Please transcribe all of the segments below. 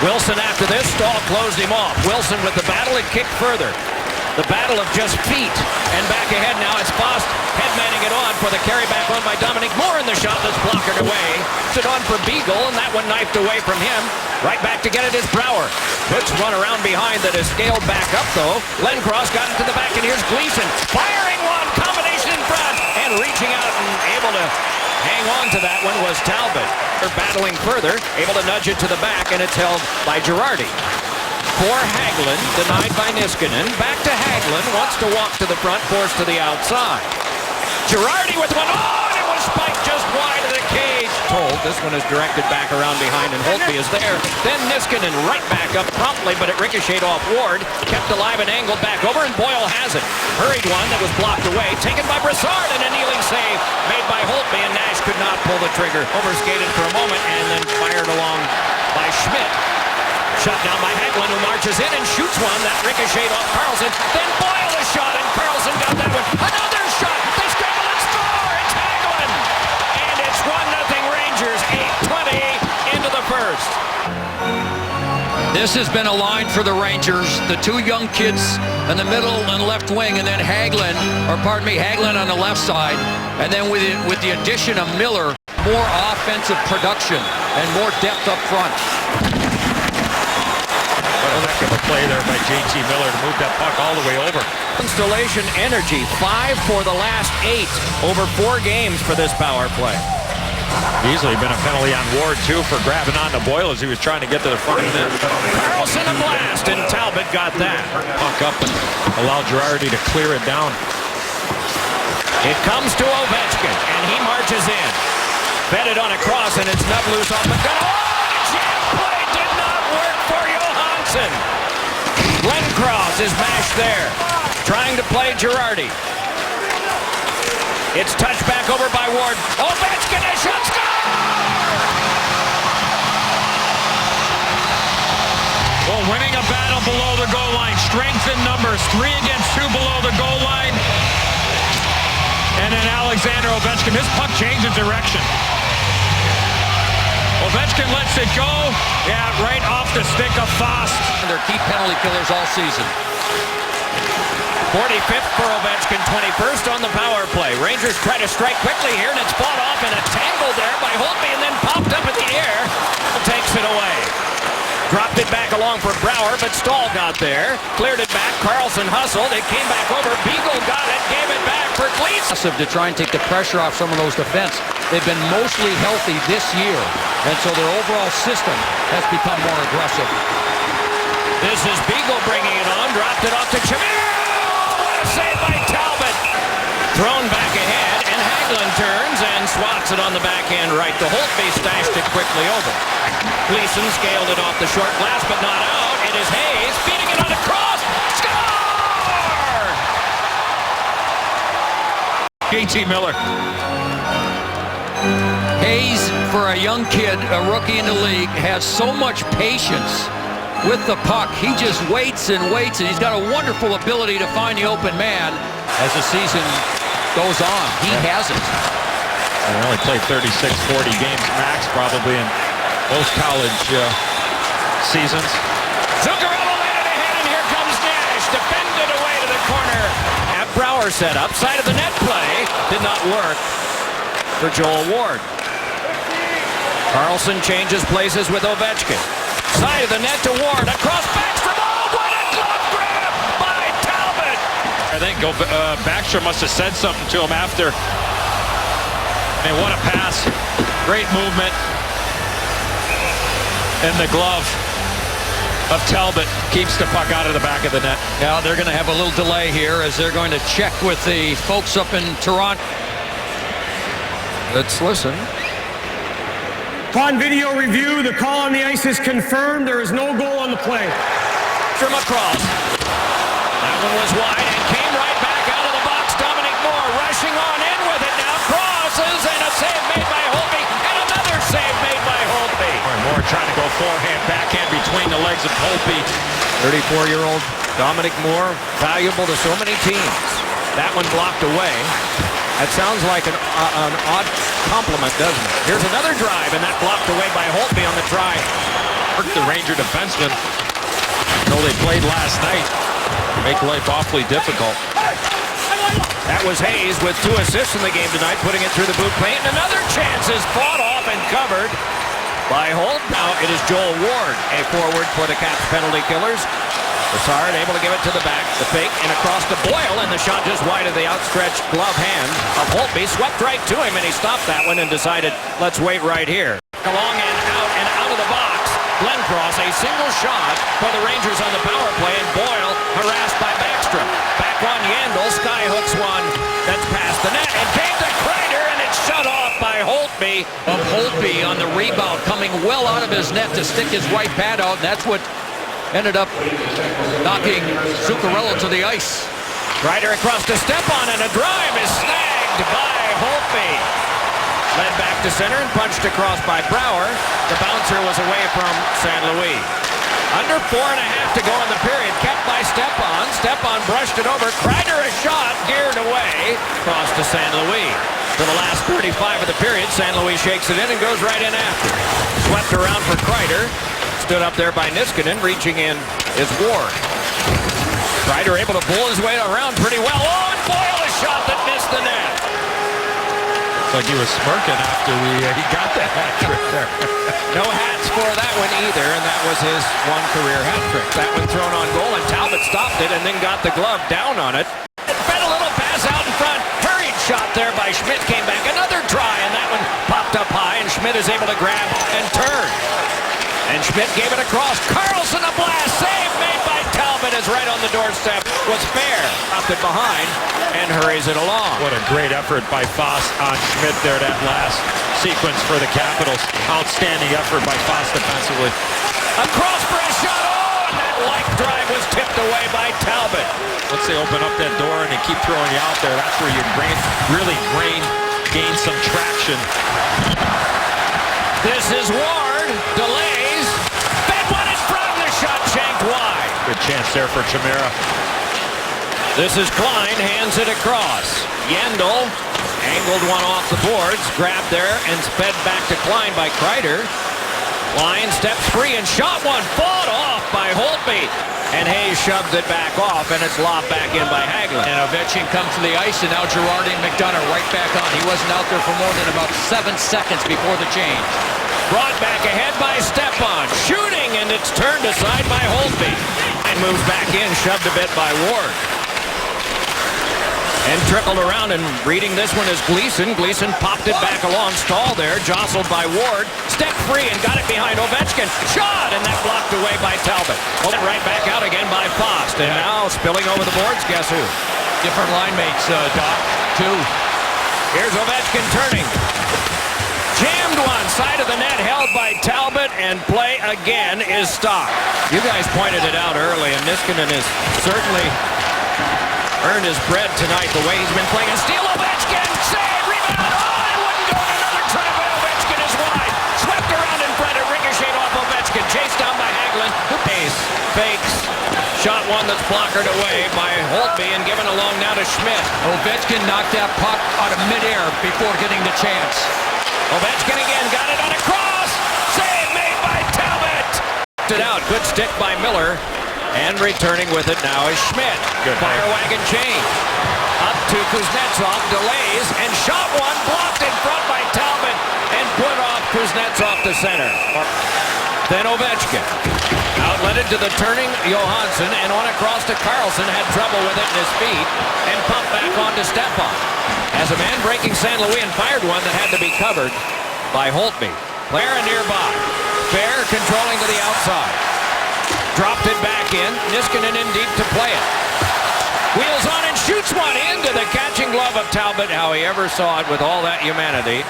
Wilson after this, Stahl closed him off. Wilson with the battle and kicked further. The battle of just feet. And back ahead now, it's Fost headmanning it on for the carry back on by Dominic Moore in the shot that's blocked away. It's it on for Beagle, and that one knifed away from him. Right back to get it is Brouwer. Hooks run around behind that is scaled back up, though. Lencross got it to the back, and here's Gleason. Firing one, combination in front, and reaching out and able to hang on to that one was Talbot. They're battling further, able to nudge it to the back, and it's held by Girardi. For Hagelin, denied by Niskanen. Back to Hagelin, wants to walk to the front, forced to the outside. Girardi with one on, it was spiked just wide of the cage. Told, this one is directed back around behind, and Holtby is there. Then Niskanen right back up promptly, but it ricocheted off Ward. Kept alive and angled back over, and Boyle has it. Hurried one that was blocked away, taken by Brassard, and a kneeling save made by Holtby, and Nash could not pull the trigger. Overskated for a moment, and then fired along by Schmidt. Shot down by Hagelin, who marches in and shoots one. That ricocheted off Carlson. Then Boyle a shot, and Carlson got that one. Another shot. They scramble and score. It's Hagelin. And it's 1-0 Rangers. 8:20 into the first. This has been a line for the Rangers. The two young kids in the middle and left wing, and then Hagelin on the left side. And then with the addition of Miller, more offensive production and more depth up front. What a heck of a play there by J.T. Miller to move that puck all the way over. Installation energy, 5 for the last 8 over 4 games for this power play. Easily been a penalty on Ward, too, for grabbing onto Boyle as he was trying to get to the front of it. Carlson a blast, and Talbot got that. Puck up and allow Girardi to clear it down. It comes to Ovechkin, and he marches in. Fed it on a cross, and it's nubbed loose off the gun. Oh, jam play did not work for Johansson. Lencross is mashed there, trying to play Girardi. It's touched back over by Ward. Ovechkin, a shot, score! Well, winning a battle below the goal line. Strength in numbers. 3 against 2 below the goal line. And then Alexander Ovechkin. This puck changes direction. Ovechkin lets it go. Yeah, right off the stick of Fost. They're key penalty killers all season. 45th for Ovechkin, 21st on the power play. Rangers try to strike quickly here, and it's fought off in a tangle there by Holtby, and then popped up in the air. Takes it away. Dropped it back along for Brouwer, but Stahl got there. Cleared it back. Carlson hustled. It came back over. Beagle got it. Gave it back for Gleason. To try and take the pressure off some of those defense. They've been mostly healthy this year, and so their overall system has become more aggressive. This is Beagle bringing it on. Dropped it off to Chimera. Saved by Talbot. Thrown back ahead, and Hagelin turns and swats it on the backhand right to Holtby. Stashed it quickly over. Gleason scaled it off the short glass, but not out. It is Hayes feeding it on a cross. Score! J.T. Miller. Hayes, for a young kid, a rookie in the league, has so much patience with the puck. He just waits and waits, and he's got a wonderful ability to find the open man as the season goes on. He has it. They only played 36, 40 games max probably in most college seasons. Zuccarello laid it ahead, and here comes Nash. Defended away to the corner. At Brouwer set up. Side of the net play. Did not work for Joel Ward. Carlson changes places with Ovechkin. Side of the net to Ward. Across Backstrom. Oh, what a glove grab by Talbot. I think Backstrom must have said something to him after. I mean, what a pass. Great movement. And the glove of Talbot keeps the puck out of the back of the net. Now they're going to have a little delay here as they're going to check with the folks up in Toronto. Let's listen. Upon video review, the call on the ice is confirmed. There is no goal on the play. From across. That one was wide and came right back out of the box. Dominic Moore rushing on in with it now. Crosses and a save made by Holtby. And another save made by Holtby. Moore trying to go forehand, backhand between the legs of Holtby. 34-year-old Dominic Moore, valuable to so many teams. That one blocked away. That sounds like an odd compliment, doesn't it? Here's another drive, and that blocked away by Holtby on the try. The Ranger defenseman, though they played last night, make life awfully difficult. That was Hayes with 2 assists in the game tonight, putting it through the boot paint. And another chance is fought off and covered by Holt. Now it is Joel Ward, a forward for the Caps penalty killers. Brassard able to give it to the back. The fake and across to Boyle, and the shot just wide of the outstretched glove hand of Holtby. Swept right to him, and he stopped that one and decided, let's wait right here. Along and out of the box. Glencross, a single shot for the Rangers on the power play, and Boyle harassed by Backstrom. Back on Yandel, skyhooks one that's past the net, and came to Kreider, and it's shut off by Holtby. Of Holtby on the rebound, coming well out of his net to stick his right pad out, and that's what ended up knocking Zuccarello to the ice. Kreider across to Stepan, and a drive is snagged by Holtby. Led back to center and punched across by Brouwer. The bouncer was away from San Luis. Under 4.5 to go in the period, kept by Stepan. Stepan brushed it over. Kreider a shot, geared away. Cross to San Luis. For the last 35 of the period, San Luis shakes it in and goes right in after. Swept around for Kreider. Stood up there by Niskanen. Reaching in is Ward. Kreider able to pull his way around pretty well. Oh, and Boyle a shot that missed the net. Like he was smirking after he got that hat trick there. No hats for that one either, and that was his one career hat trick. That one thrown on goal, and Talbot stopped it and then got the glove down on it. Fed a little pass out in front. Hurried shot there by Schmidt. Came back another try, and that one popped up high, and Schmidt is able to grab and turn. And Schmidt gave it across. Carlson a blast. Save made by Talbot is right on the doorstep. Was fair. Up it behind and hurries it along. What a great effort by Foss on Schmidt there, that last sequence for the Capitals. Outstanding effort by Foss defensively. Across for a shot. Oh, and that light drive was tipped away by Talbot. Once they open up that door and they keep throwing you out there, that's where you really gain some traction. This is Ward. Delays. Fed one in front. The shot shanked wide. Good chance there for Chimera. This is Klein, hands it across. Yandel angled one off the boards, grabbed there and sped back to Klein by Kreider. Klein steps free and shot one, fought off by Holtby. And Hayes shoves it back off, and it's lobbed back in by Hagelin. And Ovechkin comes to the ice, and now Girardi and McDonough right back on. He wasn't out there for more than about 7 seconds before the change. Brought back ahead by Stepan. Shooting, and it's turned aside by Holtby. And moves back in, shoved a bit by Ward. And trickled around, and reading this one is Gleason. Gleason popped it back along, stalled there, jostled by Ward. Stepped free and got it behind Ovechkin. Shot, and that blocked away by Talbot. Pulled it right back out again by Fost. And now spilling over the boards, guess who? Different line mates, Doc, too. Here's Ovechkin turning. Jammed one, side of the net, held by Talbot, and play again is stopped. You guys pointed it out early, and Niskanen is certainly earned his bread tonight the way he's been playing. And steal Ovechkin, save, rebound, oh, it wouldn't go. Another try by Ovechkin is wide. Swept around in front, it ricocheted off Ovechkin. Chased down by Hagelin. Pace, fakes, shot one that's blockered away by Holtby and given along now to Schmidt. Ovechkin knocked that puck out of midair before getting the chance. Ovechkin again, got it on a cross. Save made by Talbot. It out, good stick by Miller. And returning with it now is Schmidt. Good fire wagon change. Up to Kuznetsov, delays, and shot one, blocked in front by Talbot, and put off Kuznetsov to center. Then Ovechkin. Outletted to the turning Johansson, and on across to Carlson, had trouble with it in his feet, and pumped back on to Stepan. As a man breaking San Luis and fired one that had to be covered by Holtby. Player nearby. Fair controlling to the outside. Dropped it back in. Niskanen in deep to play it. Wheels on and shoots one into the catching glove of Talbot. How he ever saw it with all that humanity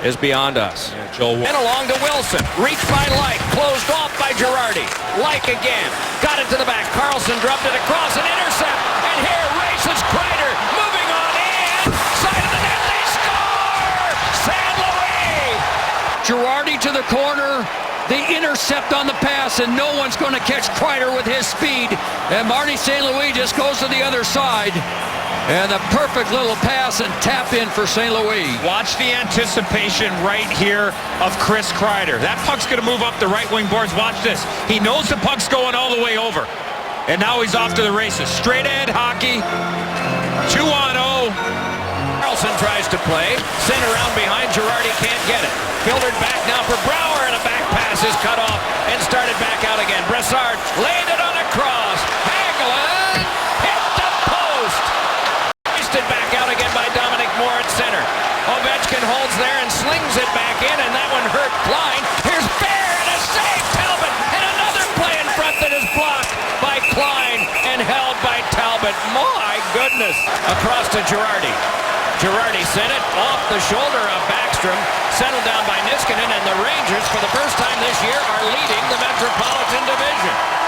is beyond us. Yeah, Joel. And along to Wilson. Reached by Like. Closed off by Girardi. Like again. Got it to the back. Carlson dropped it across. An intercept. And here races Kreider. Moving on in. Side of the net. They score! San Luis! Girardi to the corner. the intercept on the pass, and no one's going to catch Kreider with his speed. And Marty St. Louis just goes to the other side. And a perfect little pass and tap in for St. Louis. Watch the anticipation right here of Chris Kreider. That puck's going to move up the right wing boards. Watch this. He knows the puck's going all the way over. And now he's off to the races. Straight ahead hockey. 2-on-0. Carlson tries to play. Sent around behind. Girardi can't get it. Filtered back now for Brouwer, and a back pass is cut off and started back out again. Brassard laid it on a cross. Hagelin hit the post. Hoisted back out again by Dominic Moore at center. Ovechkin holds there and slings it back in, and that one hurt Klein. Here's Bear and a save. Talbot, and another play in front that is blocked by Klein and held by Talbot. My goodness. Across to Girardi. Girardi sent it off the shoulder of Backstrom, settled down by Niskanen, and the Rangers, for the first time this year, are leading the Metropolitan Division.